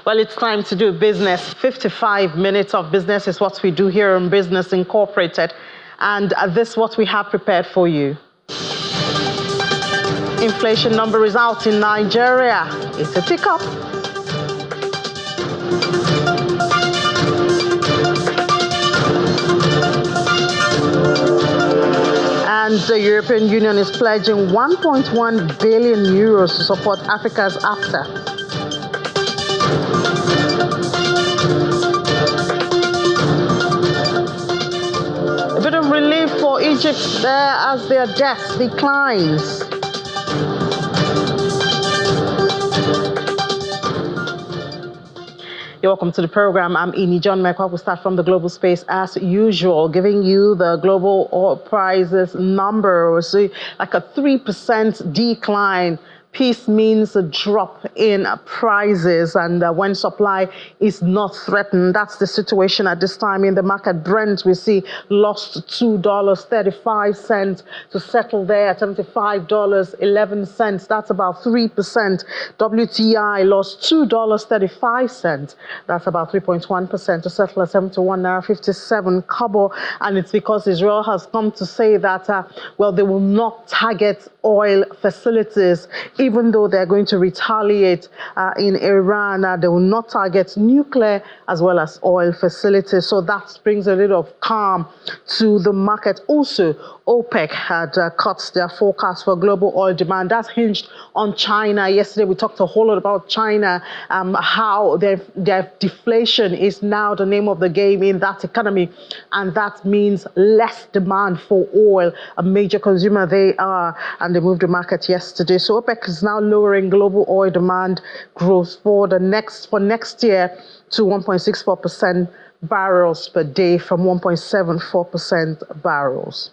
Well, it's time to do business. 55 minutes of business is what we do here on Business Incorporated. And this is what we have prepared for you. Inflation number is out in Nigeria. It's a tick up. And the European Union is pledging 1.1 billion euros to support Africa's after. A bit of relief for Egypt there as their debt declines. You're welcome to the program. I'm Ini John Mekwa. We'll start from the global space as usual, giving you the global oil prices number. We'll see like a 3% decline. Peace means a drop in prices, and when supply is not threatened, that's the situation at this time in the market. Brent, we see, lost $2.35 to settle there at $75.11. That's about 3%. WTI lost $2.35. That's about 3.1% to settle at 71.57 kobo. And it's because Israel has come to say that, well, they will not target oil facilities. Even though they're going to retaliate in Iran, they will not target nuclear as well as oil facilities. So that brings a little of calm to the market. Also, OPEC had cut their forecast for global oil demand. That's hinged on China. Yesterday, we talked a whole lot about China, how their deflation is now the name of the game in that economy. And that means less demand for oil, a major consumer they are. And they moved the market yesterday. So OPEC is now lowering global oil demand growth for next year to 1.64% barrels per day from 1.74% barrels.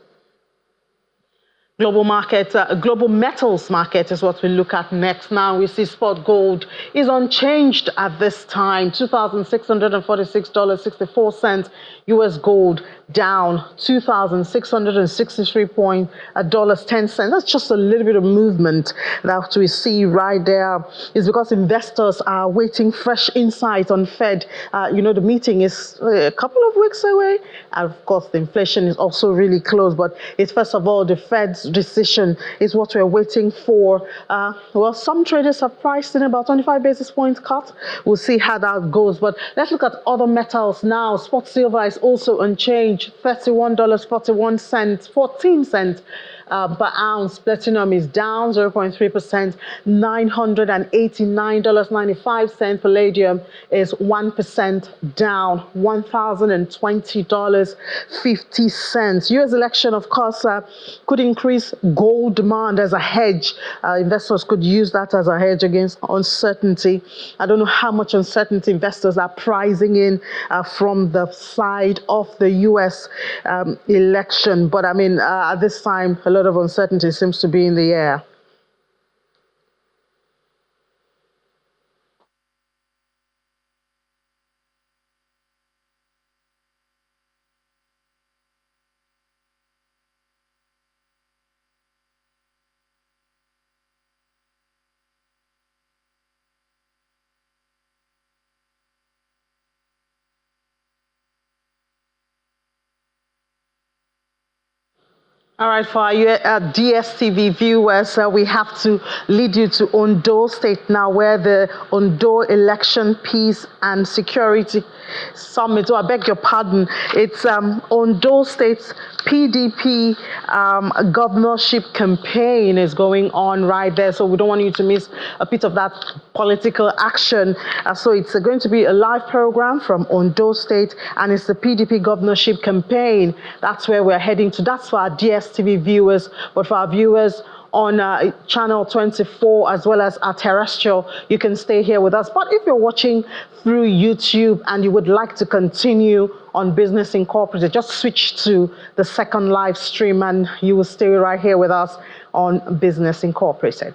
Global market, global metals market is what we look at next. Now we see spot gold is unchanged at this time, $2,646.64. US gold down $2,663.10. That's just a little bit of movement that we see right there. It's because investors are waiting fresh insight on Fed. The meeting is a couple of weeks away. And of course, the inflation is also really close. But it's first of all, the Fed's decision is what we're waiting for. Well, some traders have priced in about 25 basis points cut. We'll see how that goes. But let's look at other metals now. Spot silver is also unchanged, $31.41, 14 cents per ounce. Platinum is down 0.3%, $989.95. Palladium is 1% down, $1,020.50. US election, of course, could increase gold demand as a hedge. Investors could use that as a hedge against uncertainty. I don't know how much uncertainty investors are pricing in from the side of the US election. But I mean, at this time, a lot of uncertainty seems to be in the air. All right, for our DSTV viewers, we have to lead you to Ondo State now, where the Ondo Election, Peace and Security Summit, I beg your pardon, it's Ondo State's PDP governorship campaign is going on right there. So we don't want you to miss a bit of that political action. So it's going to be a live program from Ondo State, and it's the PDP governorship campaign. That's where we're heading to. That's for our DSTV viewers, but for our viewers on channel 24 as well as our terrestrial, you can stay here with us. But if you're watching through YouTube and you would like to continue on Business Incorporated, just switch to the second live stream and you will stay right here with us on Business Incorporated.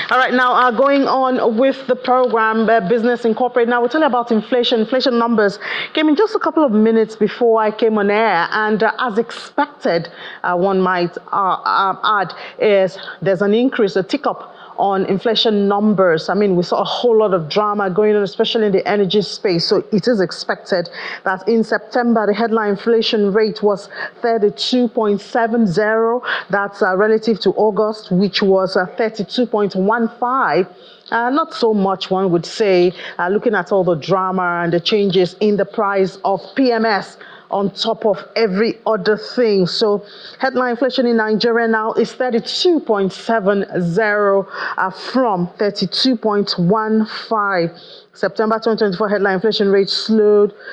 All right, now going on with the program, Business Incorporated. Now we'll tell you about inflation. Inflation numbers came in just a couple of minutes before I came on air, and as expected, one might add, is there's an increase, a tick up on inflation numbers. I mean, we saw a whole lot of drama going on, especially in the energy space. So it is expected that in September, the headline inflation rate was 32.70. That's relative to August, which was 32.15. Not so much, one would say, looking at all the drama and the changes in the price of PMS on top of every other thing. So headline inflation in Nigeria now is 32.70 from 32.15. September 2024 headline inflation rate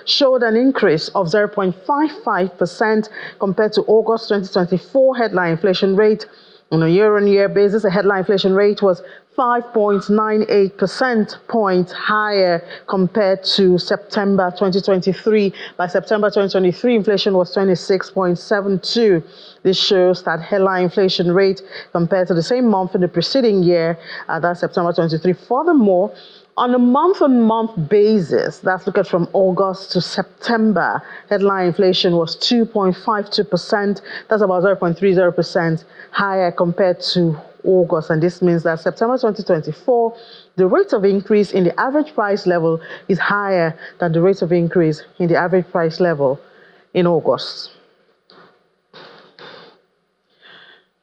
showed an increase of 0.55% compared to August 2024 headline inflation rate. On a year-on-year basis, the headline inflation rate was 5.98 percentage points higher compared to September 2023. By September 2023, inflation was 26.72. This shows that headline inflation rate compared to the same month in the preceding year, that's September 23. Furthermore, on a month-on-month basis, that's looking from August to September, headline inflation was 2.52%. That's about 0.30% higher compared to August. And this means that September 2024, the rate of increase in the average price level is higher than the rate of increase in the average price level in August.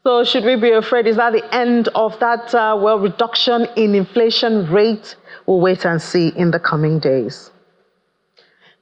So should we be afraid? Is that the end of that, reduction in inflation rate? We'll wait and see in the coming days.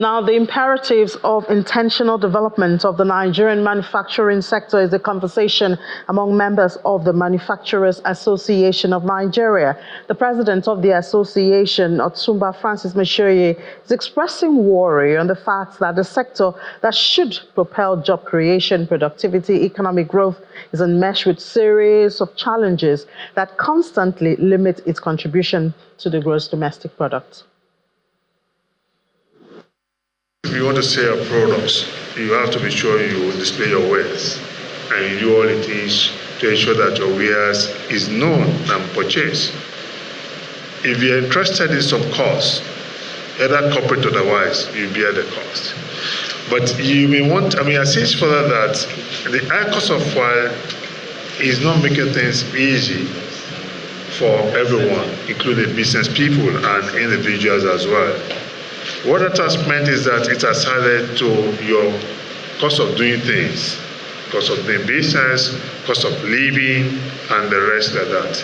Now, the imperatives of intentional development of the Nigerian manufacturing sector is a conversation among members of the Manufacturers Association of Nigeria. The president of the association, Otumba Francis Meshoye, is expressing worry on the fact that the sector that should propel job creation, productivity, economic growth is enmeshed with series of challenges that constantly limit its contribution to the gross domestic product. If you want to sell products, you have to be sure you display your wares and you do all it is to ensure that your wares is known and purchased. If you're interested in some cost, either corporate or otherwise, you bear the cost. But you may want, I insist further that the high cost of oil is not making things easy for everyone, including business people and individuals as well. What that has meant is that it has added to your cost of doing things, cost of doing business, cost of living, and the rest of that.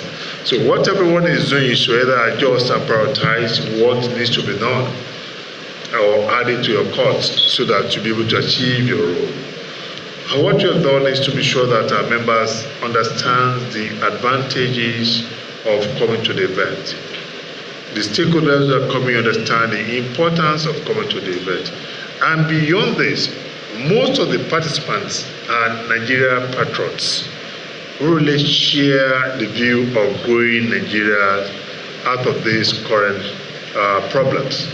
So what everyone is doing is to either adjust and prioritize what needs to be done or add it to your costs so that you'll be able to achieve your role. And what you have done is to be sure that our members understand the advantages of coming to the event. The stakeholders are coming understand the importance of coming to the event. And beyond this, most of the participants are Nigeria patriots who really share the view of growing Nigeria out of these current problems.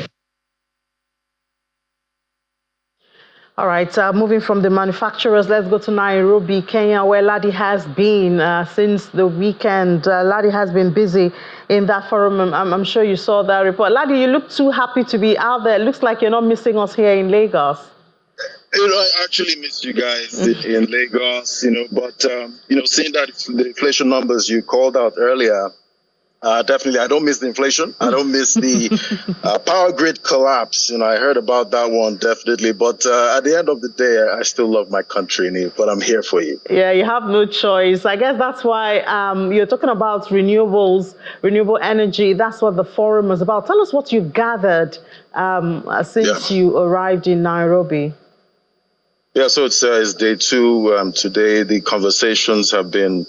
All right, moving from the manufacturers, let's go to Nairobi, Kenya, where Ladi has been since the weekend. Ladi has been busy in that forum. I'm sure you saw that report. Ladi, you look too happy to be out there. It looks like you're not missing us here in Lagos. I actually miss you guys in Lagos, but, seeing that the inflation numbers you called out earlier, definitely, I don't miss the inflation. I don't miss the power grid collapse. I heard about that one, definitely. But at the end of the day, I still love my country, but I'm here for you. Yeah, you have no choice. I guess that's why you're talking about renewables, renewable energy. That's what the forum is about. Tell us what you've gathered since you arrived in Nairobi. Yeah, so it's day two. Today, the conversations have been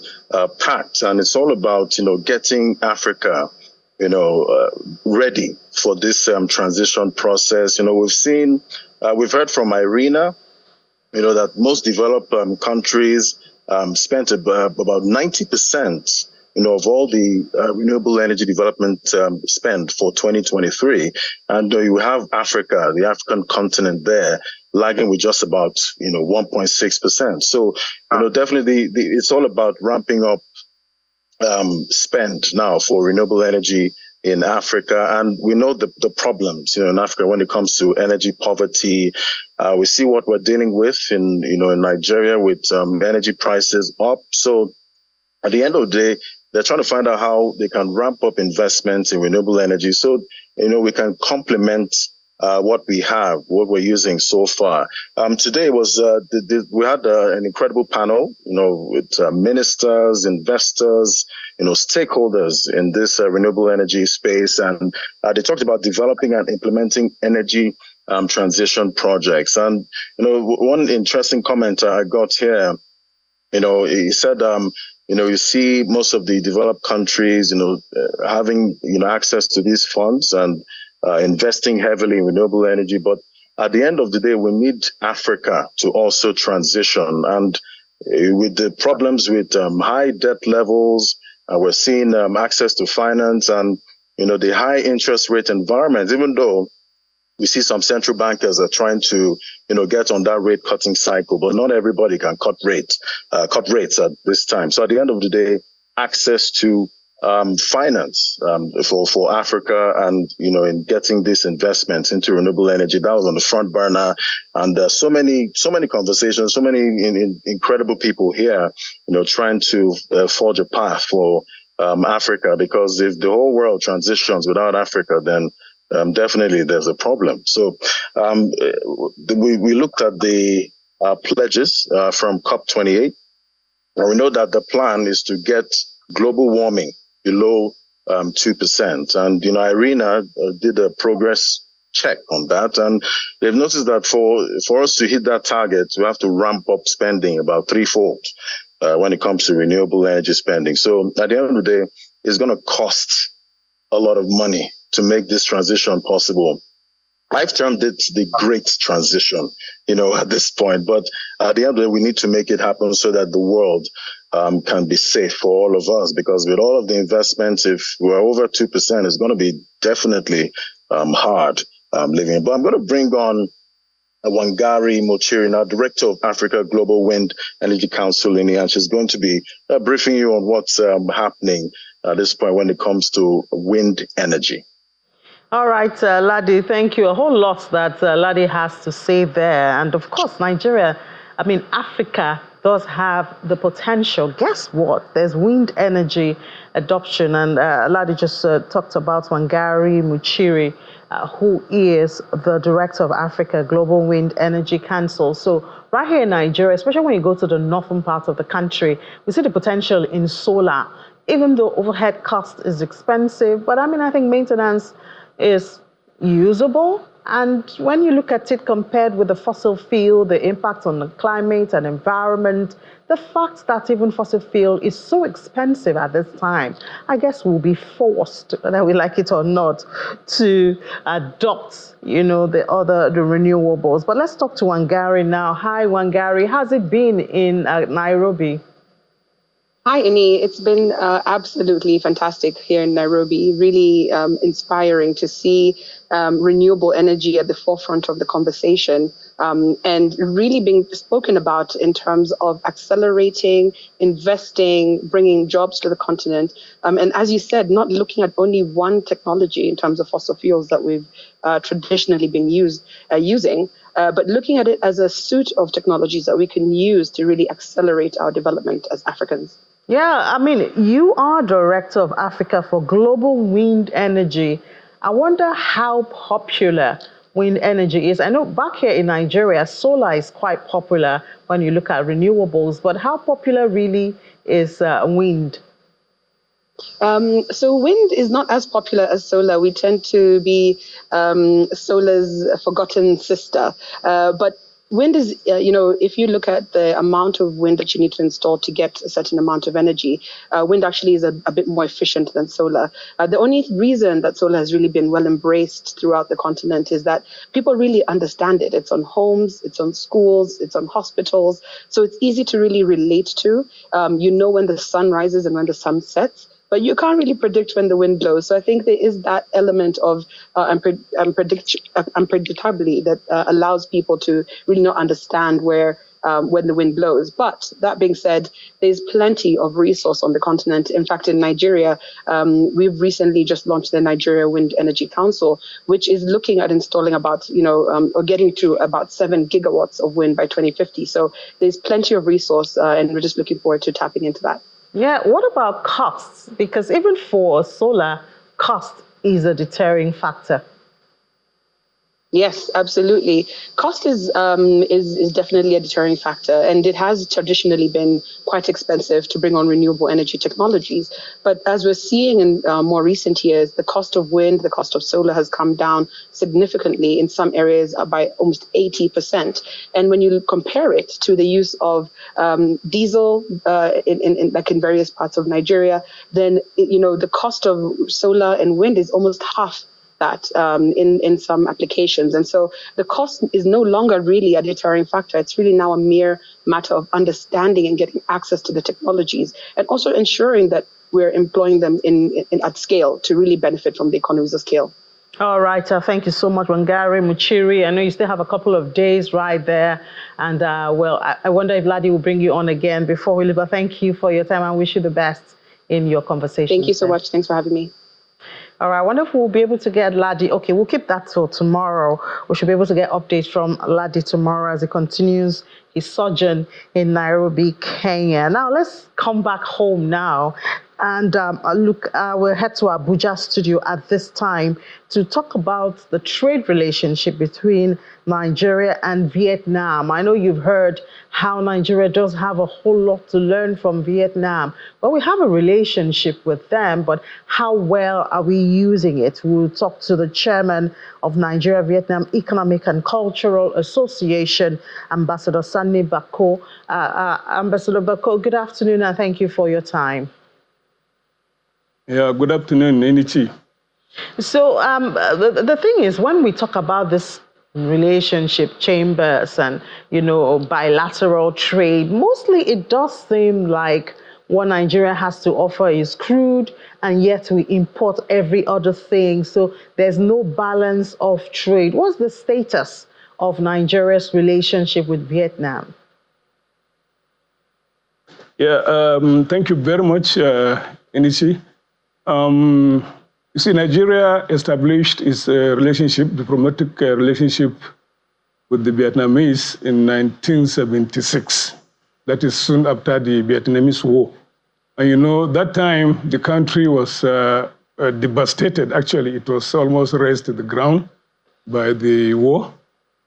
packed, and it's all about, getting Africa, ready for this transition process. We've heard from Irina, that most developed countries spent about 90%, of all the renewable energy development spend for 2023. And you have Africa, the African continent there, lagging with just about, 1.6%. So, definitely it's all about ramping up spend now for renewable energy in Africa. And we know the problems, in Africa when it comes to energy poverty. We see what we're dealing with in Nigeria with energy prices up. So at the end of the day, they're trying to find out how they can ramp up investments in renewable energy so, we can complement what we have, what we're using so far. Today was we had an incredible panel, with ministers, investors, stakeholders in this renewable energy space, and they talked about developing and implementing energy transition projects. And one interesting comment I got here, he said, you see most of the developed countries, having access to these funds and investing heavily in renewable energy. But at the end of the day, we need Africa to also transition. And with the problems with high debt levels, we're seeing access to finance and, the high interest rate environment, even though we see some central bankers are trying to, get on that rate cutting cycle, but not everybody can cut rates at this time. So at the end of the day, access to finance for Africa and, in getting these investments into renewable energy, that was on the front burner. And so many conversations, so many incredible people here, trying to forge a path for Africa, because if the whole world transitions without Africa, then definitely there's a problem. So we looked at the pledges from COP28, and we know that the plan is to get global warming below 2%. And, IRENA did a progress check on that. And they've noticed that for us to hit that target, we have to ramp up spending about threefold when it comes to renewable energy spending. So at the end of the day, it's going to cost a lot of money to make this transition possible. I've termed it the great transition, at this point. But at the end of the day, we need to make it happen so that the world can be safe for all of us. Because with all of the investments, if we're over 2%, it's going to be definitely hard living. But I'm going to bring on Wangari Mochiri, now Director of Africa Global Wind Energy Council, and she's going to be briefing you on what's happening at this point when it comes to wind energy. All right, Ladi, thank you. A whole lot that Ladi has to say there. And of course, Africa does have the potential. Guess what? There's wind energy adoption. And Ladi just talked about Wangari Muchiri, who is the Director of Africa Global Wind Energy Council. So right here in Nigeria, especially when you go to the northern part of the country, we see the potential in solar, even though overhead cost is expensive. But I think maintenance is usable. And when you look at it compared with the fossil fuel, the impact on the climate and environment, the fact that even fossil fuel is so expensive at this time, I guess we'll be forced, whether we like it or not, to adopt, the renewables. But let's talk to Wangari now. Hi, Wangari. How's it been in Nairobi? Hi, Ini. It's been absolutely fantastic here in Nairobi. Really inspiring to see renewable energy at the forefront of the conversation and really being spoken about in terms of accelerating, investing, bringing jobs to the continent. And as you said, not looking at only one technology in terms of fossil fuels that we've traditionally been using, but looking at it as a suite of technologies that we can use to really accelerate our development as Africans. Yeah, you are Director of Africa for Global Wind Energy. I wonder how popular wind energy is. I know back here in Nigeria, solar is quite popular when you look at renewables, but how popular really is wind? So wind is not as popular as solar. We tend to be solar's forgotten sister. But wind is, if you look at the amount of wind that you need to install to get a certain amount of energy, wind actually is a bit more efficient than solar. The only reason that solar has really been well embraced throughout the continent is that people really understand it. It's on homes, it's on schools, it's on hospitals. So it's easy to really relate to. When the sun rises and when the sun sets. But you can't really predict when the wind blows. So I think there is that element of unpredictability that allows people to really not understand when the wind blows. But that being said, there's plenty of resource on the continent. In fact, in Nigeria, we've recently just launched the Nigeria Wind Energy Council, which is looking at installing about, or getting to about 7 gigawatts of wind by 2050. So there's plenty of resource, and we're just looking forward to tapping into that. Yeah, what about costs? Because even for solar, cost is a deterring factor. Yes, absolutely. Cost is definitely a deterring factor, and it has traditionally been quite expensive to bring on renewable energy technologies. But as we're seeing in more recent years, the cost of wind, the cost of solar has come down significantly in some areas by almost 80%. And when you compare it to the use of diesel like in various parts of Nigeria, then the cost of solar and wind is almost half that in some applications. And so the cost is no longer really a deterring factor. It's really now a mere matter of understanding and getting access to the technologies, and also ensuring that we're employing them at scale to really benefit from the economies of scale. All right, thank you so much, Wangari Muchiri. I know you still have a couple of days right there. And I wonder if Ladi will bring you on again before we leave. But thank you for your time and wish you the best in your conversation. Thank you so much. Thanks for having me. All right, I wonder if we'll be able to get Ladi. Okay, we'll keep that till tomorrow. We should be able to get updates from Ladi tomorrow as he continues his sojourn in Nairobi, Kenya. Now, let's come back home now. And we'll head to Abuja studio at this time to talk about the trade relationship between Nigeria and Vietnam. I know you've heard how Nigeria does have a whole lot to learn from Vietnam. Well, we have a relationship with them, but how well are we using it? We'll talk to the chairman of Nigeria-Vietnam Economic and Cultural Association, Ambassador Sanni Bako. Ambassador Bako, good afternoon and thank you for your time. Yeah, good afternoon, Enichi. So the thing is, when we talk about this relationship, chambers and, bilateral trade, mostly it does seem like what Nigeria has to offer is crude, and yet we import every other thing. So there's no balance of trade. What's the status of Nigeria's relationship with Vietnam? Yeah, thank you very much, Enichi. You see, Nigeria established its diplomatic relationship with the Vietnamese in 1976. That is soon after the Vietnamese War. And that time the country was devastated. Actually, it was almost razed to the ground by the war.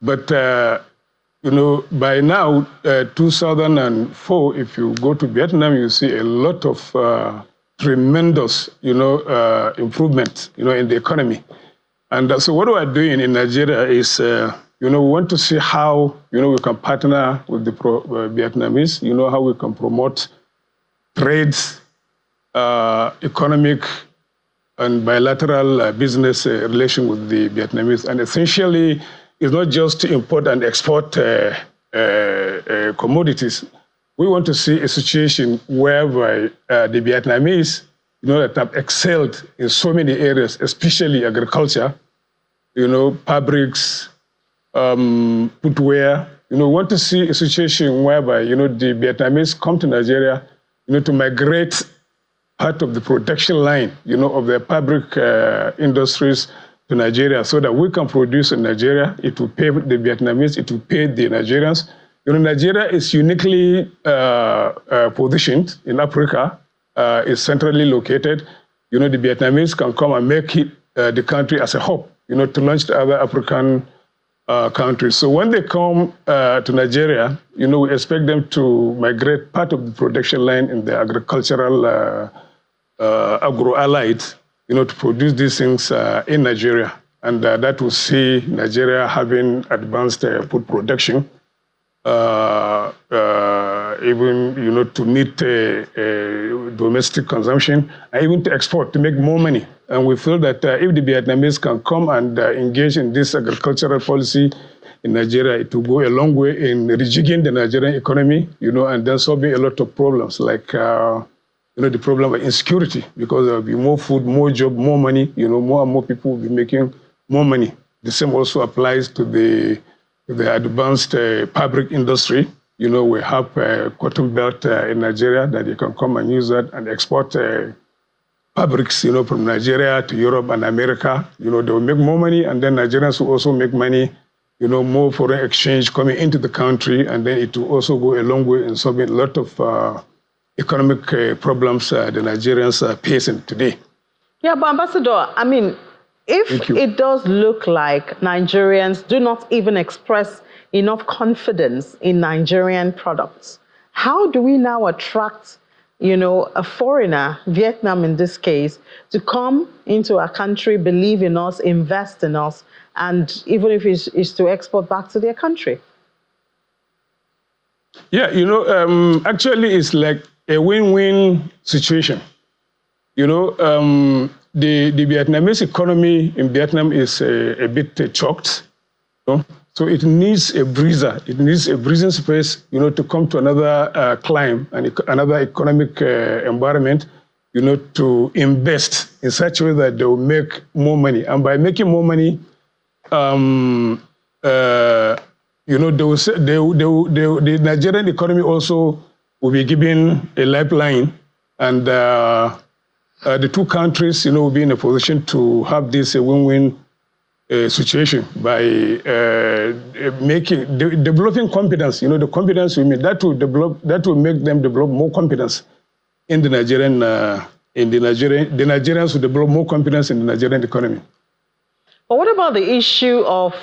But, by now, 2004, if you go to Vietnam, you see a lot of tremendous, improvement, in the economy. And so what we are doing in Nigeria is, we want to see how, we can partner with the Vietnamese, how we can promote trades, economic and bilateral business relation with the Vietnamese. And essentially, it's not just to import and export commodities. We want to see a situation whereby the Vietnamese, that have excelled in so many areas, especially agriculture, fabrics, footwear. We want to see a situation whereby, the Vietnamese come to Nigeria, to migrate part of the production line, of the fabric industries to Nigeria so that we can produce in Nigeria. It will pay the Vietnamese, it will pay the Nigerians. Nigeria is uniquely positioned in Africa. It's centrally located. The Vietnamese can come and make it the country as a hub, to launch to other African countries. So when they come to Nigeria, we expect them to migrate part of the production line in the agricultural agro-allied, to produce these things in Nigeria. And that will see Nigeria having advanced food production. Even to meet domestic consumption, and even to export, to make more money. And we feel that if the Vietnamese can come and engage in this agricultural policy in Nigeria, it will go a long way in rejigging the Nigerian economy, and then solving a lot of problems like, the problem of insecurity, because there will be more food, more job, more money, more and more people will be making more money. The same also applies to the advanced fabric industry. We have a cotton belt in Nigeria that you can come and use that and export fabrics, from Nigeria to Europe and America. They will make more money, and then Nigerians will also make money, more foreign exchange coming into the country, and then it will also go a long way in solving a lot of economic problems the Nigerians are facing today. Yeah, but Ambassador, I mean, if it does look like Nigerians do not even express enough confidence in Nigerian products, how do we now attract, a foreigner, Vietnam in this case, to come into our country, believe in us, invest in us, and even if it's to export back to their country? Yeah, actually it's like a win-win situation. The Vietnamese economy in Vietnam is a bit choked. So it needs a breather. It needs a breathing space, to come to another climb and another economic environment, to invest in such a way that they will make more money. And by making more money, the Nigerian economy also will be given a lifeline, and the two countries, will be in a position to have this win-win situation by developing confidence. The confidence we make that will make them develop more confidence in the Nigerian. The Nigerians will develop more confidence in the Nigerian economy. But what about the issue of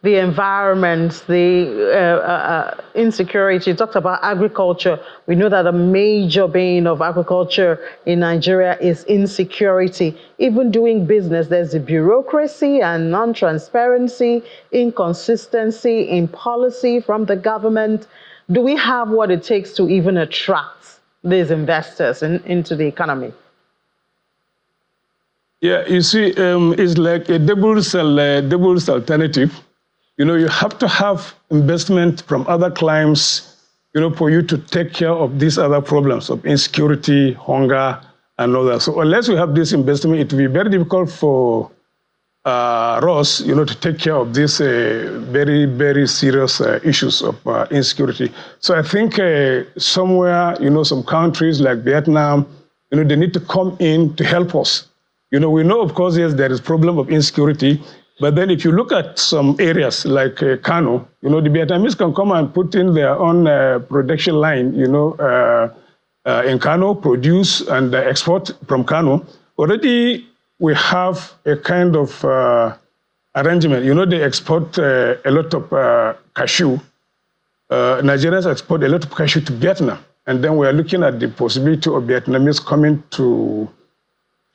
the environment, the insecurity? You talked about agriculture. We know that a major bane of agriculture in Nigeria is insecurity. Even doing business, there's the bureaucracy and non-transparency, inconsistency in policy from the government. Do we have what it takes to even attract these investors into the economy? Yeah, you see, it's like a devil's alternative. You have to have investment from other climes, for you to take care of these other problems of insecurity, hunger, and all that. So unless we have this investment, it will be very difficult for us, to take care of these very, very serious issues of insecurity. So I think somewhere, some countries like Vietnam, they need to come in to help us. We know, of course, yes, there is problem of insecurity, but then if you look at some areas like Kano, the Vietnamese can come and put in their own production line, in Kano, produce and export from Kano. Already we have a kind of arrangement. They export a lot of cashew. Nigerians export a lot of cashew to Vietnam. And then we are looking at the possibility of Vietnamese coming to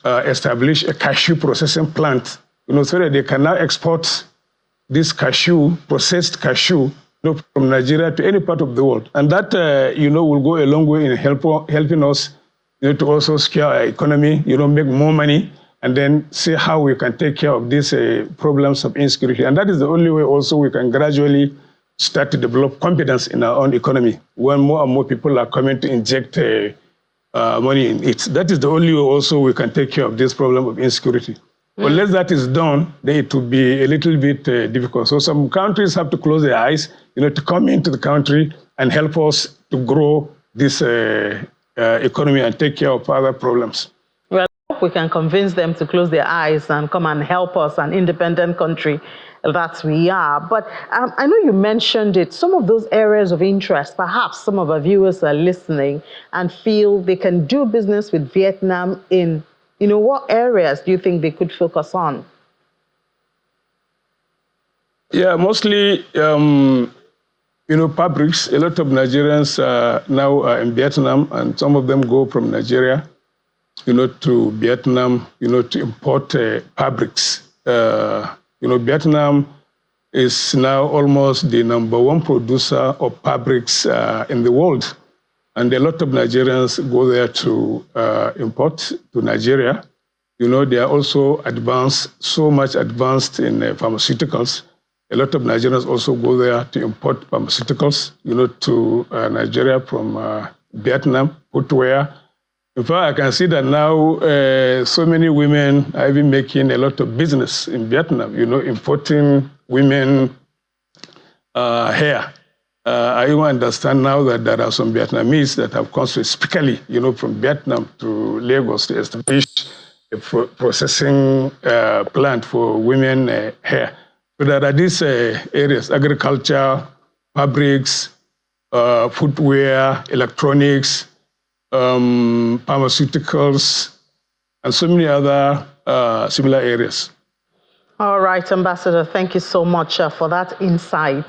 establish a cashew processing plant, so that they can now export this cashew, processed cashew, from Nigeria to any part of the world. And that, will go a long way in helping us, to also scale our economy, make more money, and then see how we can take care of these problems of insecurity. And that is the only way also we can gradually start to develop confidence in our own economy when more and more people are coming to inject money in it. That is the only way also we can take care of this problem of insecurity. Unless that is done, then it will be a little bit difficult. So some countries have to close their eyes, to come into the country and help us to grow this economy and take care of other problems. Well, I hope we can convince them to close their eyes and come and help us, an independent country that we are. But I know you mentioned it, some of those areas of interest, perhaps some of our viewers are listening and feel they can do business with Vietnam in, what areas do you think they could focus on? Yeah, mostly, fabrics. A lot of Nigerians now are in Vietnam, and some of them go from Nigeria, to Vietnam, to import fabrics. Vietnam is now almost the #1 producer of fabrics in the world. And a lot of Nigerians go there to import to Nigeria. They are also advanced, so much advanced in pharmaceuticals. A lot of Nigerians also go there to import pharmaceuticals, to Nigeria from Vietnam, footwear. In fact, I can see that now so many women are even making a lot of business in Vietnam, importing women hair. I even understand now that there are some Vietnamese that have come specifically, from Vietnam to Lagos to establish a processing plant for women hair. So there are these areas: agriculture, fabrics, footwear, electronics, pharmaceuticals, and so many other similar areas. All right, Ambassador, thank you so much for that insight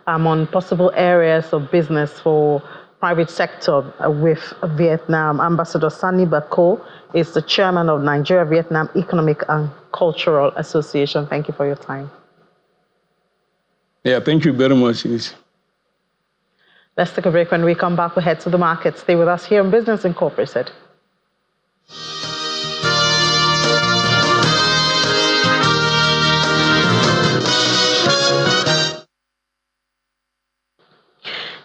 on possible areas of business for private sector with Vietnam. Ambassador Sani Bako is the chairman of Nigeria-Vietnam Economic and Cultural Association. Thank you for your time. Yeah, thank you very much. Let's take a break. When we come back, we'll head to the market. Stay with us here on Business Incorporated.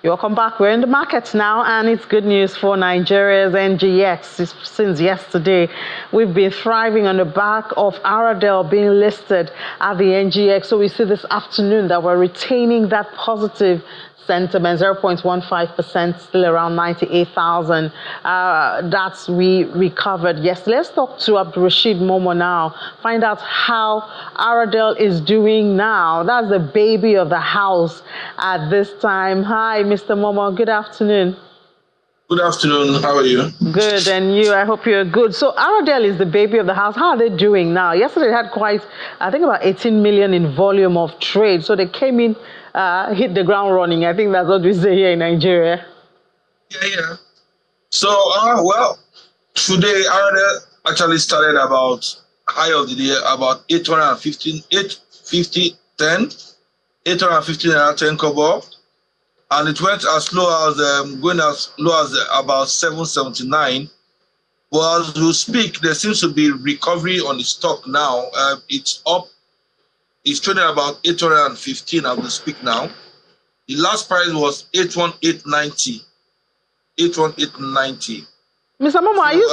Welcome back. We're in the markets now, and it's good news for Nigeria's NGX. Since yesterday, we've been thriving on the back of Aradel being listed at the NGX. So we see this afternoon that we're retaining that positive sentiment, 0.15%, still around 98,000. That's we recovered. Yes, let's talk to Abdulrasheed Momo now, find out how Aradel is doing now. That's the baby of the house at this time. Hi, Mr. Momo. Good afternoon. Good afternoon. How are you? Good, and you? I hope you're good. So Aradel is the baby of the house. How are they doing now? Yesterday they had quite, I think, about 18 million in volume of trade. So they came in, hit the ground running. I think that's what we say here in Nigeria. Yeah. So, well, today Aradel actually started about high of the day, about 815 kobo. And it went as low as, going as low as about 779. But as we speak, there seems to be recovery on the stock now. It's up. It's trading about 815 as we speak now. The last price was 818.90. 818.90. Mr. Momo, are you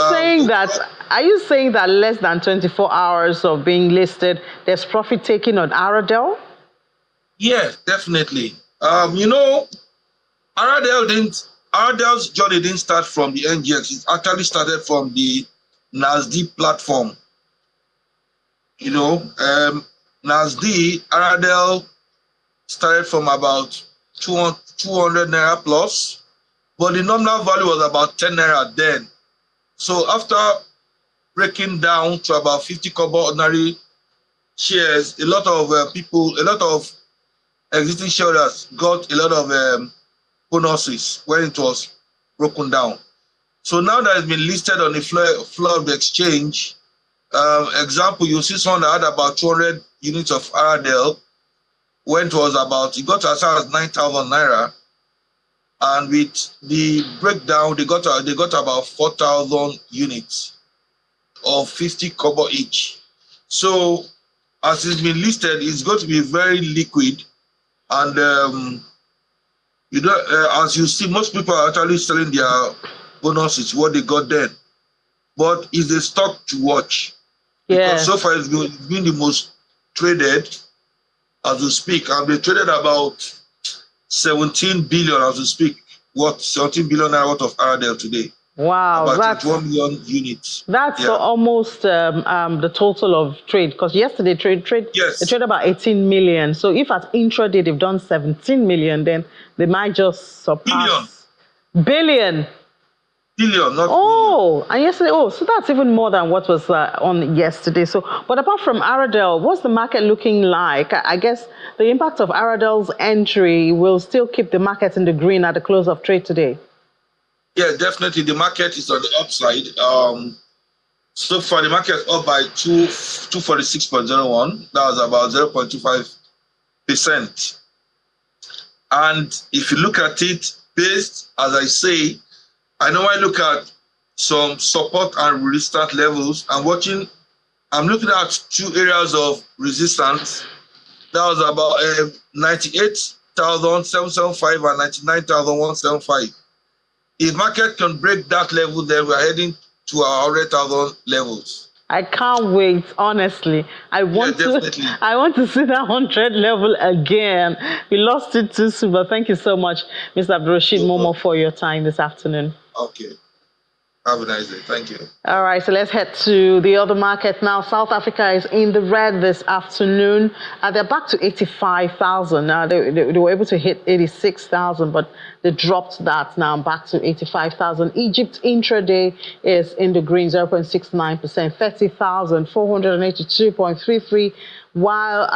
saying that less than 24 hours of being listed, there's profit taking on Aradel? Yeah, definitely. Aradel's journey didn't start from the NGX. It actually started from the NASD platform. NASD, Aradel started from about 200 naira plus, but the nominal value was about 10 naira then. So after breaking down to about 50 kobo ordinary shares, a lot of existing shareholders got a lot of bonuses when it was broken down. So now that it's been listed on the floor of the exchange, example, you see someone that had about 200 units of Aradel, when it got as high as 9,000 naira, and with the breakdown, they got about 4,000 units of 50 kobo each. So as it's been listed, it's going to be very liquid, and as you see, most people are actually selling their bonuses, what they got then. But it's a stock to watch. Yeah. Because so far it's been the most traded as we speak. And they traded about 17 billion as we speak. 17 billion worth of Aradel today. Wow, about 21 million units. That's almost the total of trade. Because yesterday they traded about 18 million. So if at intraday they've done 17 million, then they might just surpass billion. Billion, not million. And yesterday, so that's even more than what was on yesterday. So, but apart from Aradel, what's the market looking like? I guess the impact of Aradel's entry will still keep the market in the green at the close of trade today. Yeah, definitely. The market is on the upside. So far, the market is up by 246.01. That was about 0.25%. And if you look at it, based, as I say, I know I look at some support and resistance levels. I'm looking at two areas of resistance. That was about 98,775 and 99,175. If market can break that level, then we're heading to our 100,000 levels. I can't wait, honestly. I want to see that 100 level again. We lost it too soon, but thank you so much, Mr. Abdulrasheed Momo, for your time this afternoon. Okay. Have a nice day. Thank you. All right, so let's head to the other market now. South Africa is in the red this afternoon. They're back to 85,000. Now, they were able to hit 86,000, but they dropped that now back to 85,000. Egypt intraday is in the green, 0.69%, 30,482.33. While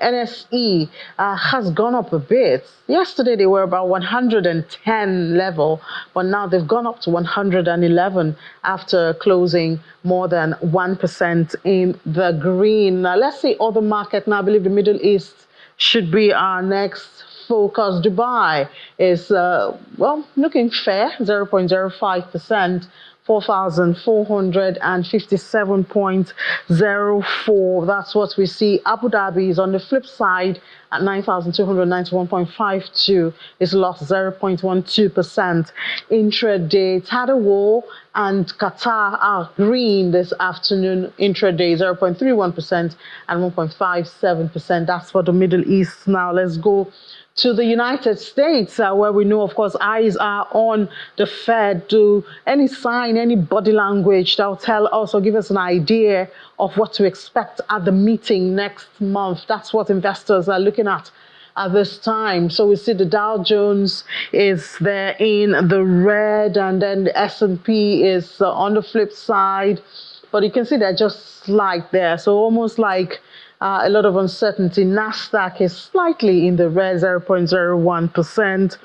NSE has gone up a bit. Yesterday they were about 110 level, but now they've gone up to 111 after closing more than 1% in the green. Now let's see other market. Now I believe the Middle East should be our next focus. Dubai is, looking fair, 0.05%. 4,457.04. That's what we see. Abu Dhabi is on the flip side at 9,291.52. It's lost 0.12%. Intraday, Tadawul and Qatar are green this afternoon. Intraday 0.31% and 1.57%. That's for the Middle East. Now let's go to the United States, where we know, of course, eyes are on the Fed. Do any sign, any body language that will tell us or give us an idea of what to expect at the meeting next month? That's what investors are looking at this time. So we see the Dow Jones is there in the red, and then the S&P is on the flip side. But you can see they're just slight there. So almost like a lot of uncertainty. Nasdaq is slightly in the red, 0.01%.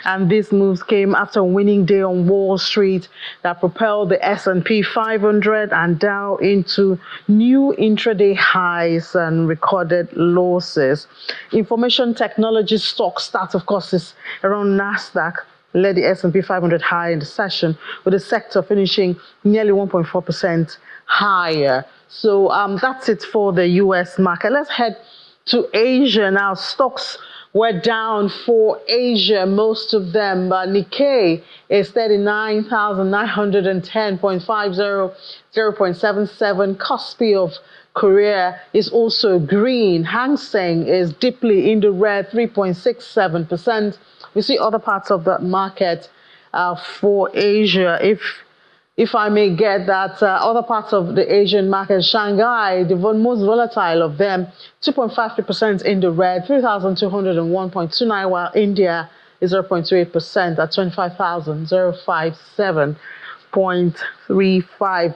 And these moves came after a winning day on Wall Street that propelled the S&P 500 and Dow into new intraday highs and recorded losses. Information technology stocks, that of course is around Nasdaq, led the S&P 500 high in the session, with the sector finishing nearly 1.4% higher. So that's it for the U.S. market. Let's head to Asia now. Stocks were down for Asia, most of them. Nikkei is 39,910.50, 0.77. Kospi of Korea is also green. Hang Seng is deeply in the red, 3.67%. We see other parts of the market for Asia. If I may get that, other parts of the Asian market, Shanghai, the most volatile of them, 2.53% in the red, 3,201.29, while India is 0.28% at 25,057.35.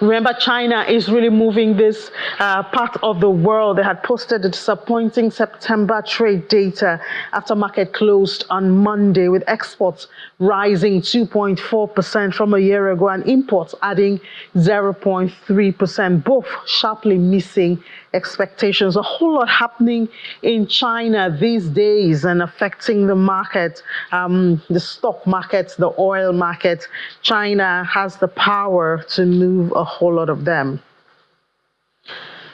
Remember, China is really moving this part of the world. They had posted the disappointing September trade data after market closed on Monday, with exports rising 2.4% from a year ago and imports adding 0.3%, both sharply missing expectations. A whole lot happening in China these days and affecting the market, the stock market, the oil market. China has the power to move a whole lot of them.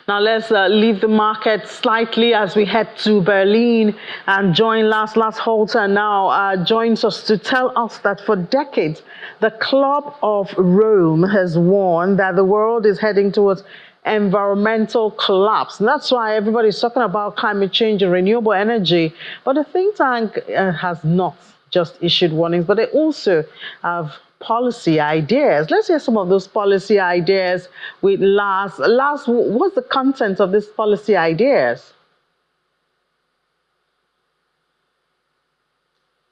Now let's leave the market slightly as we head to Berlin and join Lars Holter now joins us to tell us that for decades, the Club of Rome has warned that the world is heading towards environmental collapse. And that's why everybody's talking about climate change and renewable energy. But the think tank has not just issued warnings, but they also have policy ideas. Let's hear some of those policy ideas with Lars. Lars, what's the content of these policy ideas?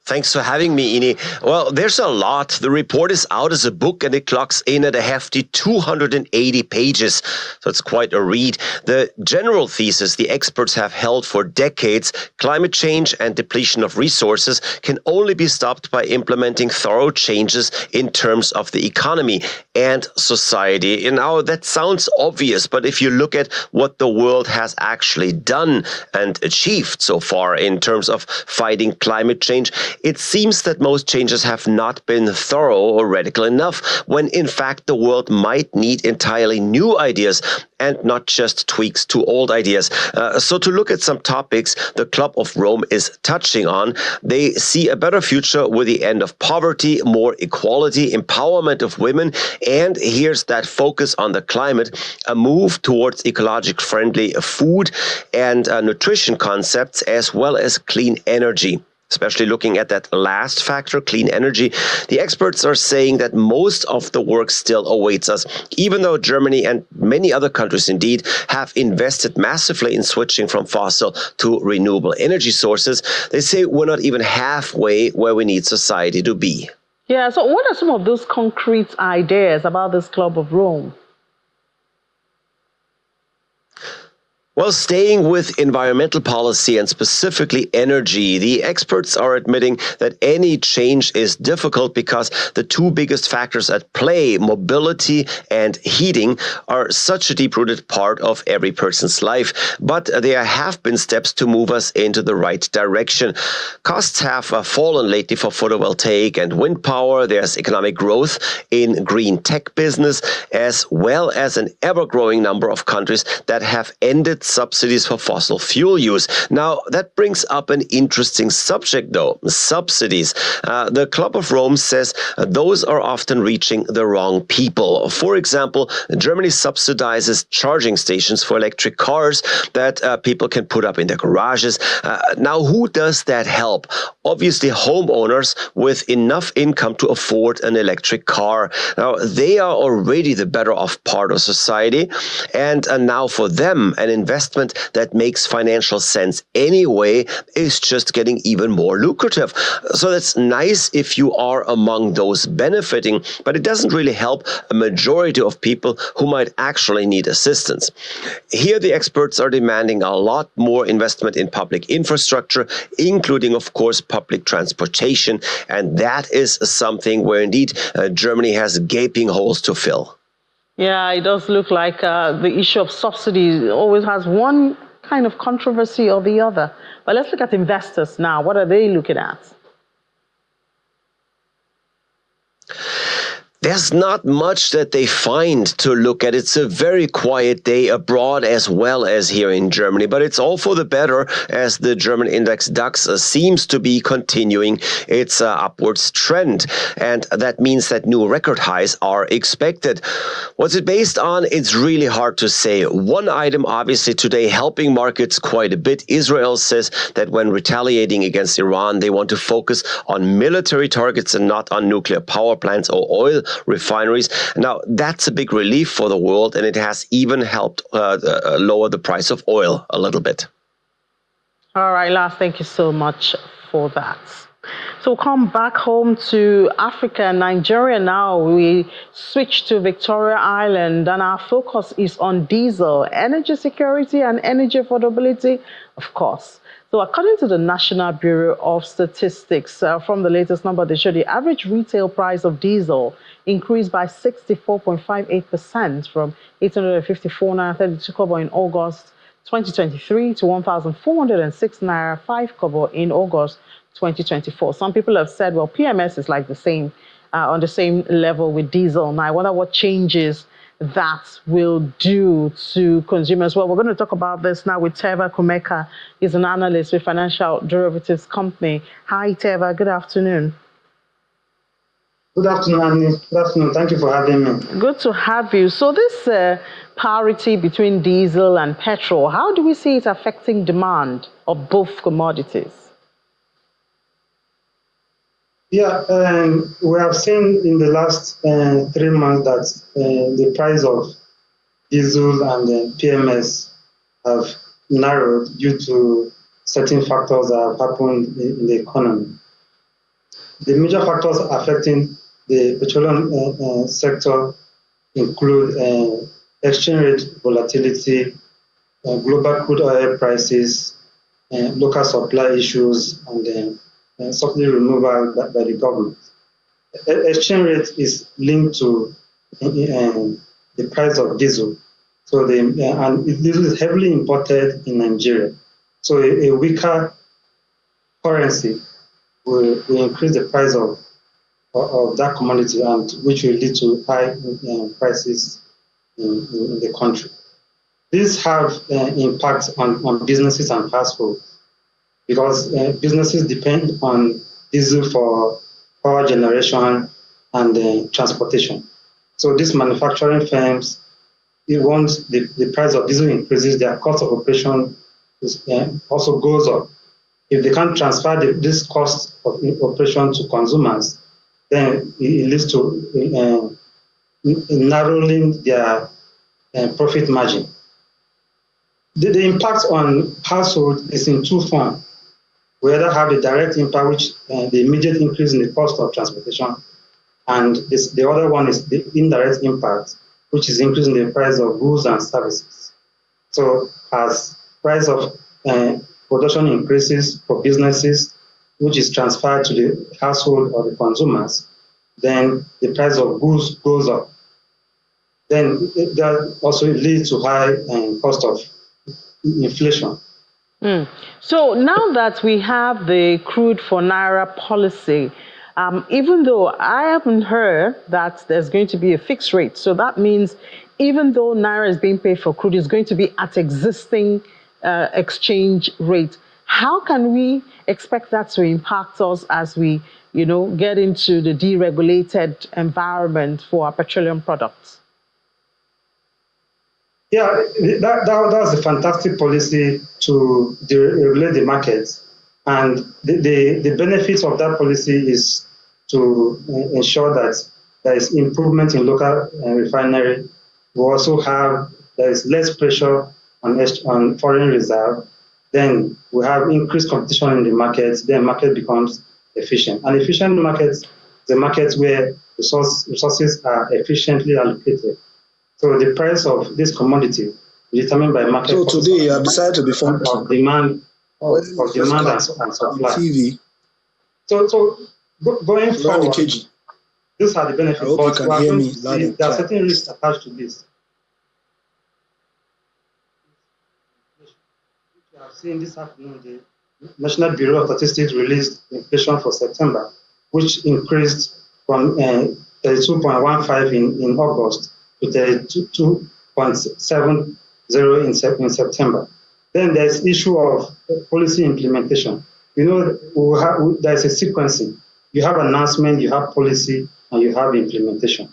Thanks for having me, Ini. Well, there's a lot. The report is out as a book and it clocks in at a hefty 280 pages. So it's quite a read. The general thesis the experts have held for decades, climate change and depletion of resources can only be stopped by implementing thorough changes in terms of the economy and society. You know, that sounds obvious, but if you look at what the world has actually done and achieved so far in terms of fighting climate change, it seems that most changes have not been thorough or radical enough, when in fact the world might need entirely new ideas and not just tweaks to old ideas. So to look at some topics the Club of Rome is touching on, they see a better future with the end of poverty, more equality, empowerment of women, and here's that focus on the climate, a move towards ecological friendly food and nutrition concepts, as well as clean energy. especially looking at that last factor, clean energy. The experts are saying that most of the work still awaits us, even though Germany and many other countries indeed have invested massively in switching from fossil to renewable energy sources. They say we're not even halfway where we need society to be. Yeah, so what are some of those concrete ideas about this Club of Rome? Well, staying with environmental policy and specifically energy, the experts are admitting that any change is difficult because the two biggest factors at play, mobility and heating, are such a deep-rooted part of every person's life. But there have been steps to move us into the right direction. Costs have fallen lately for photovoltaic and wind power. There's economic growth in green tech business, as well as an ever-growing number of countries that have ended subsidies for fossil fuel use. Now, that brings up an interesting subject, though, subsidies. The Club of Rome says those are often reaching the wrong people. For example, Germany subsidizes charging stations for electric cars that people can put up in their garages. Now, who does that help? Obviously, homeowners with enough income to afford an electric car. Now, they are already the better off part of society, and now for them, an investment that makes financial sense anyway is just getting even more lucrative. So that's nice if you are among those benefiting, but it doesn't really help a majority of people who might actually need assistance. Here, the experts are demanding a lot more investment in public infrastructure, including, of course, public transportation, and that is something where indeed Germany has gaping holes to fill. Yeah, it does look like the issue of subsidies always has one kind of controversy or the other. But let's look at investors now. What are they looking at? There's not much that they find to look at. It's a very quiet day abroad as well as here in Germany, but it's all for the better as the German index DAX seems to be continuing its upwards trend. And that means that new record highs are expected. What's it based on? It's really hard to say. One item obviously today helping markets quite a bit. Israel says that when retaliating against Iran, they want to focus on military targets and not on nuclear power plants or oil refineries. Now, that's a big relief for the world, and it has even helped lower the price of oil a little bit. All right, Lars, thank you so much for that. So we'll come back home to Africa and Nigeria now. We switch to Victoria Island, and our focus is on diesel, energy security and energy affordability, of course. So according to the National Bureau of Statistics, from the latest number, they show the average retail price of diesel increased by 64.58% from 854 naira 32 kobo in August 2023 to 1,406 naira 5 kobo in August 2024. Some people have said, well, PMS is like the same, on the same level with diesel. Now, I wonder what changes that will do to consumers. Well, we're going to talk about this now with Teva Kumeka. He's an analyst with Financial Derivatives Company. Hi, Teva. Good afternoon. Good afternoon, Annie. Good afternoon. Thank you for having me. Good to have you. So this parity between diesel and petrol, how do we see it affecting demand of both commodities? Yeah, we have seen in the last 3 months that the price of diesel and PMS have narrowed due to certain factors that have happened in the economy. The major factors affecting the petroleum sector include exchange rate volatility, global crude oil prices, local supply issues, and subsidy removal by the government. Exchange rate is linked to the price of diesel. So and diesel is heavily imported in Nigeria. So a weaker currency will increase the price of that commodity, and which will lead to high prices in the country. These have impact on businesses and households, because businesses depend on diesel for power generation and transportation. So these manufacturing firms, once the price of diesel increases, their cost of operation also goes up. if they can't transfer this cost of operation to consumers, then it leads to narrowing their profit margin. The impact on household is in two forms. We either have a direct impact, which the immediate increase in the cost of transportation, and the other one is the indirect impact, which is increasing the price of goods and services. So as price of production increases for businesses, which is transferred to the household or the consumers, then the price of goods goes up. Then that also leads to high cost of inflation. So now that we have the crude for Naira policy, even though I haven't heard that there's going to be a fixed rate, so that means even though Naira is being paid for crude, it's going to be at existing exchange rate. How can we expect that to impact us as we, get into the deregulated environment for our petroleum products? Yeah, that was a fantastic policy to deregulate the market. And the benefits of that policy is to ensure that there is improvement in local refinery. We also there is less pressure on foreign reserve. Then we have increased competition in the market. Then market becomes efficient. An efficient market is a market where resources are efficiently allocated. So the price of this commodity is determined by market. So today I decided to be funky. Of demand and supply. TV. So going forward, these are the benefits. I hope you can hear me loud and there are clear. certain risks attached to this. We have seen this afternoon, the National Bureau of Statistics released inflation for September, which increased from 32.15 in August to 32.70 in September. Then there's issue of policy implementation. There's a sequencing. You have announcement, you have policy, and you have implementation.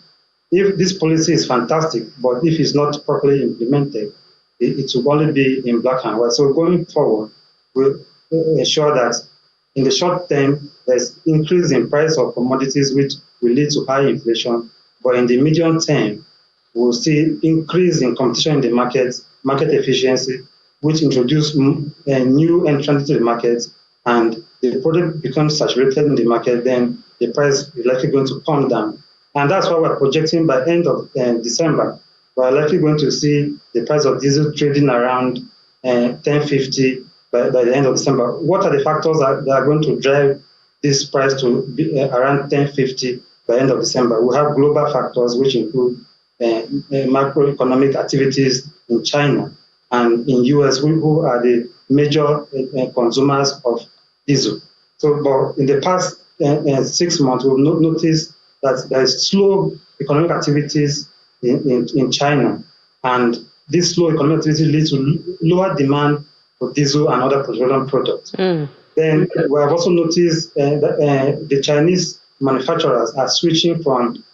If this policy is fantastic, but if it's not properly implemented, it will only be in black and white. So going forward, we'll ensure that in the short term, there's increase in price of commodities, which will lead to high inflation. But in the medium term, we'll see increase in competition in the market efficiency, which introduce a new entrant to the market, and the product becomes saturated in the market, then the price is likely going to come down. And that's why we're projecting by end of December, we're likely going to see the price of diesel trading around 10.50 by the end of December. What are the factors that are going to drive this price to be around 10.50 by end of December? We have global factors, which include macroeconomic activities in China and in US, who are the major consumers of diesel. So, but in the past 6 months, we've noticed that there is slow economic activities in China, and this slow economic activity leads to lower demand for diesel and other petroleum products. Then we have also noticed that the Chinese manufacturers are switching from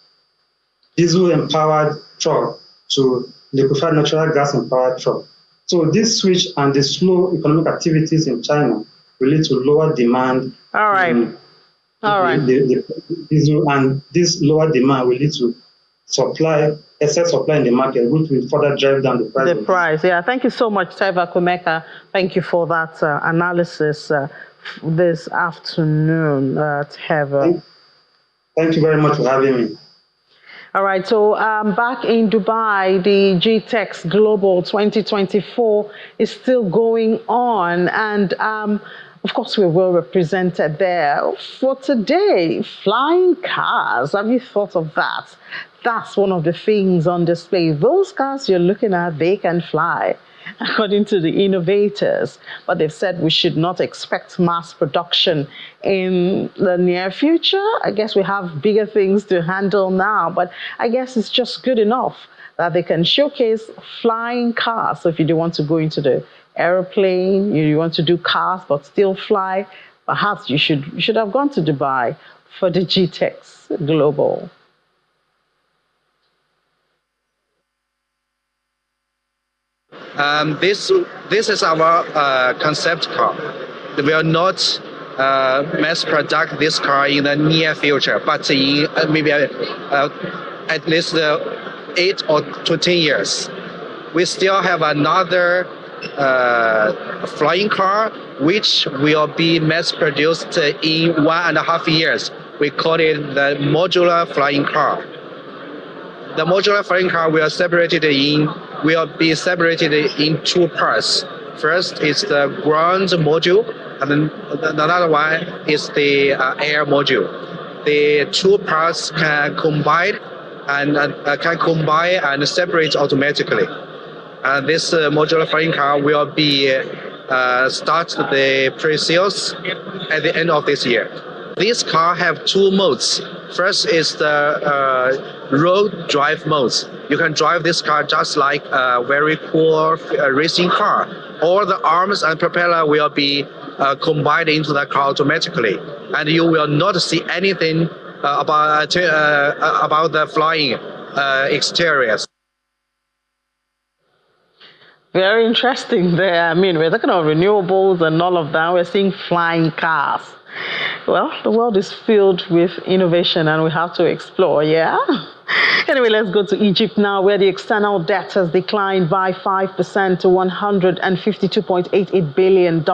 diesel-empowered truck to liquefied natural gas-empowered truck. So this switch and the slow economic activities in China will lead to lower demand. All right. The diesel, and this lower demand will lead to excess supply in the market, which will further drive down the price. The price, yeah. Thank you so much, Taiva Kumeka. Thank you for that analysis this afternoon, Taiva. Thank you very much for having me. All right, so back in Dubai, the GTEx Global 2024 is still going on, and of course we're well represented there. For today, flying cars, have you thought of that? That's one of the things on display. Those cars you're looking at, they can fly, according to the innovators. But they've said we should not expect mass production in the near future. I guess we have bigger things to handle now, but I guess it's just good enough that they can showcase flying cars. So if you do want to go into the airplane, you want to do cars but still fly, perhaps you should have gone to Dubai for the GTEx Global. This is our concept car. will not mass produce this car in the near future, but in maybe at least 8 or to 10 years. We still have another flying car which will be mass produced in 1.5 years. We call it the modular flying car. The modular flying car will be separated in two parts. First is the ground module, and then another one is the air module. The two parts can combine and separate automatically. And this modular flying car will be start the pre-sales at the end of this year. This car have two modes. First is the road drive modes. You can drive this car just like a very cool racing car. All the arms and propeller will be combined into the car automatically, and you will not see anything about the flying exteriors. Very interesting there. I mean, we're talking of renewables and all of that. We're seeing flying cars. Well, the world is filled with innovation and we have to explore, yeah? Anyway, let's go to Egypt now, where the external debt has declined by 5% to $152.88 billion.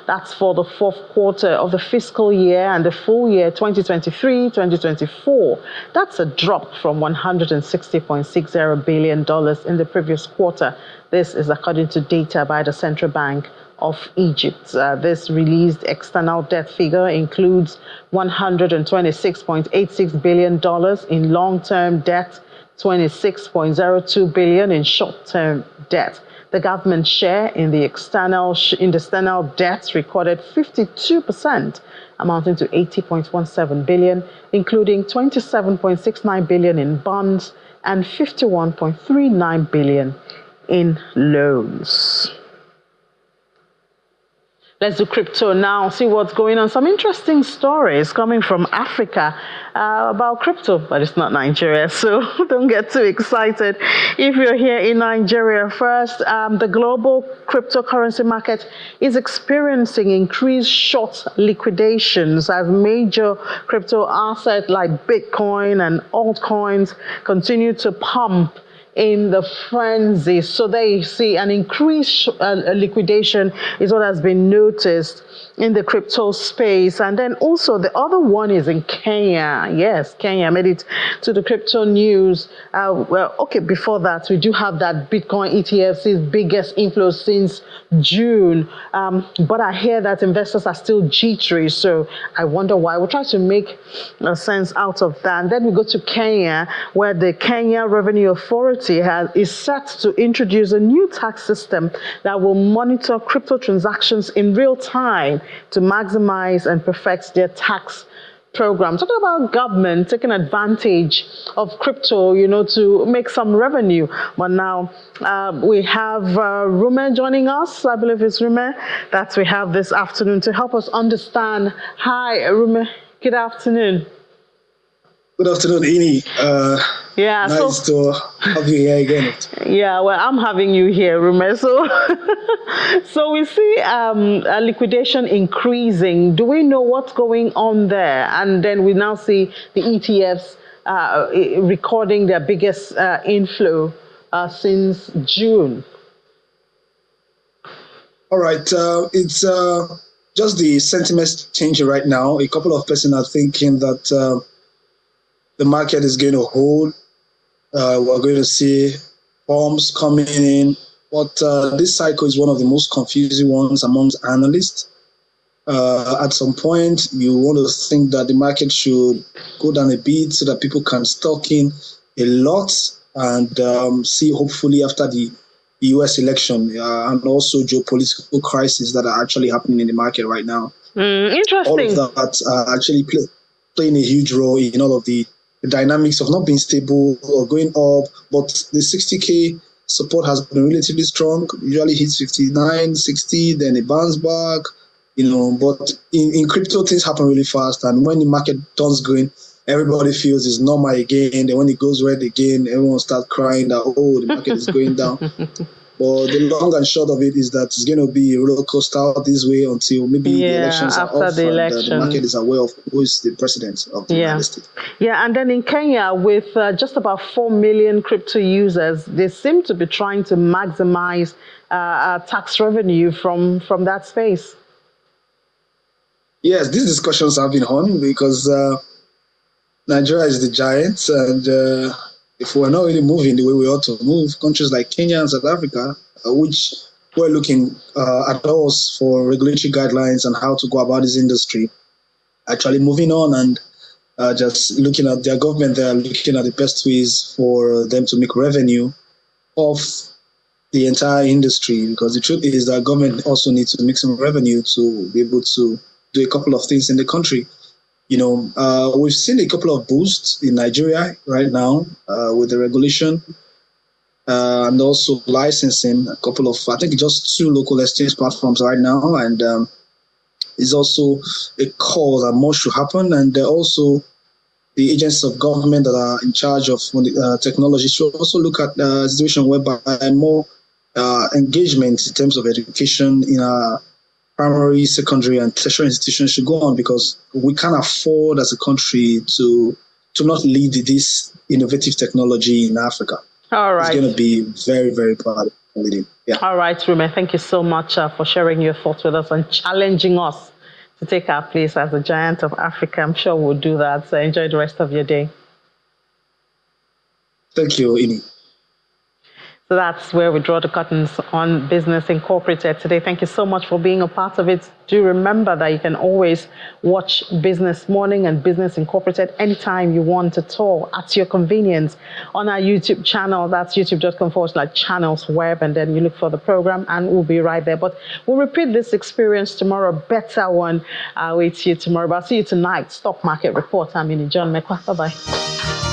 That's for the fourth quarter of the fiscal year and the full year 2023-2024. That's a drop from $160.60 billion in the previous quarter. This is according to data by the Central Bank of Egypt. This released external debt figure includes $126.86 billion in long-term debt, $26.02 billion in short-term debt. The government share in the external debt recorded 52%, amounting to $80.17 billion, including $27.69 billion in bonds and $51.39 billion in loans. Let's do crypto now, see what's going on. Some interesting stories coming from Africa about crypto, but it's not Nigeria, so don't get too excited if you're here in Nigeria. First, the global cryptocurrency market is experiencing increased short liquidations as major crypto assets like Bitcoin and altcoins continue to pump in the frenzy. So they see an increased liquidation is what has been noticed in the crypto space. And then also the other one is in Kenya. Yes, Kenya made it to the crypto news. Before that, we do have that Bitcoin ETF's biggest inflow since June. But I hear that investors are still jittery, so I wonder why. We'll try to make sense out of that. And then we go to Kenya, where the Kenya Revenue Authority is set to introduce a new tax system that will monitor crypto transactions in real time to maximize and perfect their tax program. Talking about government taking advantage of crypto, to make some revenue. But now we have Rume joining us. I believe it's Rume that we have this afternoon to help us understand. Hi, Rume. Good afternoon. Good afternoon, Ini. Nice to have you here again. Yeah, well, I'm having you here, Rume. So we see a liquidation increasing. Do we know what's going on there? And then we now see the ETFs recording their biggest inflow since June. All right. It's just the sentiment changing right now. A couple of persons are thinking that the market is going to hold. We're going to see forms coming in. But this cycle is one of the most confusing ones amongst analysts. At some point, you want to think that the market should go down a bit so that people can stock in a lot and see, hopefully, after the U.S. election and also geopolitical crisis that are actually happening in the market right now. Interesting. All of that are actually playing a huge role in all of the dynamics of not being stable or going up. But the 60K support has been relatively strong. Usually hits 59, 60, then it bounce back. But in crypto, things happen really fast. And when the market turns green, everybody feels it's normal again. Then when it goes red again, everyone starts crying that, the market is going down. But the long and short of it is that it's going to be a roller coaster this way until maybe the elections are after off the and the market election. is aware of who is the president of the United States. Yeah, and then in Kenya, with just about 4 million crypto users, they seem to be trying to maximize tax revenue from that space. Yes, these discussions have been on because Nigeria is the giant, and if we're not really moving the way we ought to move, countries like Kenya and South Africa, which were looking at us for regulatory guidelines and how to go about this industry, actually moving on and just looking at their government, they are looking at the best ways for them to make revenue off the entire industry, because the truth is that government also needs to make some revenue to be able to do a couple of things in the country. We've seen a couple of boosts in Nigeria right now with the regulation and also licensing. A couple of, I think, just 2 local exchange platforms right now, and it's also a call that more should happen. And also, the agencies of government that are in charge of technology should also look at a situation whereby more engagement in terms of education in our primary, secondary, and tertiary institutions should go on, because we can't afford as a country to not lead this innovative technology in Africa. All right. It's going to be very, very bad leading. Yeah. All right, Rume, thank you so much for sharing your thoughts with us and challenging us to take our place as a giant of Africa. I'm sure we'll do that. So enjoy the rest of your day. Thank you, Ini. So that's where we draw the curtains on Business Incorporated today. Thank you so much for being a part of it. Do remember that you can always watch Business Morning and Business Incorporated anytime you want at all, at your convenience, on our YouTube channel. That's youtube.com/channelsweb, and then you look for the program and we'll be right there. But we'll repeat this experience tomorrow, a better one. I'll wait you tomorrow. But I'll see you tonight. Stock Market Report. I'm John Mekwa. Bye-bye.